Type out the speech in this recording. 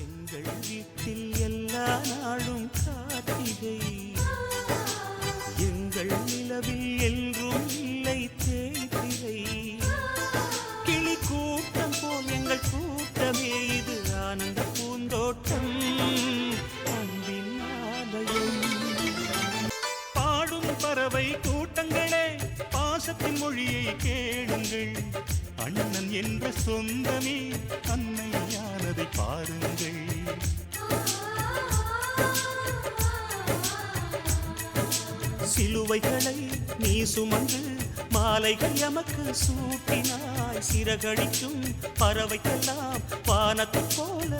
எங்கள் வீட்டில் எல்லா நாளும் கார்த்திகை, எங்கள் நிலவில் என்றும் இல்லை தேய்திரை. கிளி கூட்டம் போல் எங்கள் கூட்டமே, இது ஆனந்த பூந்தோட்டம், அன்பின் ஆலயம். பாடும் பறவை கூட்டங்களே, பாசத்தின் மொழியை கேளுங்கள். அண்ணன் என்ற சொந்தமே அன்னையானதை பாருங்கள். சிலுவைகளை நீ சுமந்து மாலைகள் எமக்கு சூட்டினாய். சிறகடிக்கும் பறவைக்கெல்லாம் வானத்தைப் போல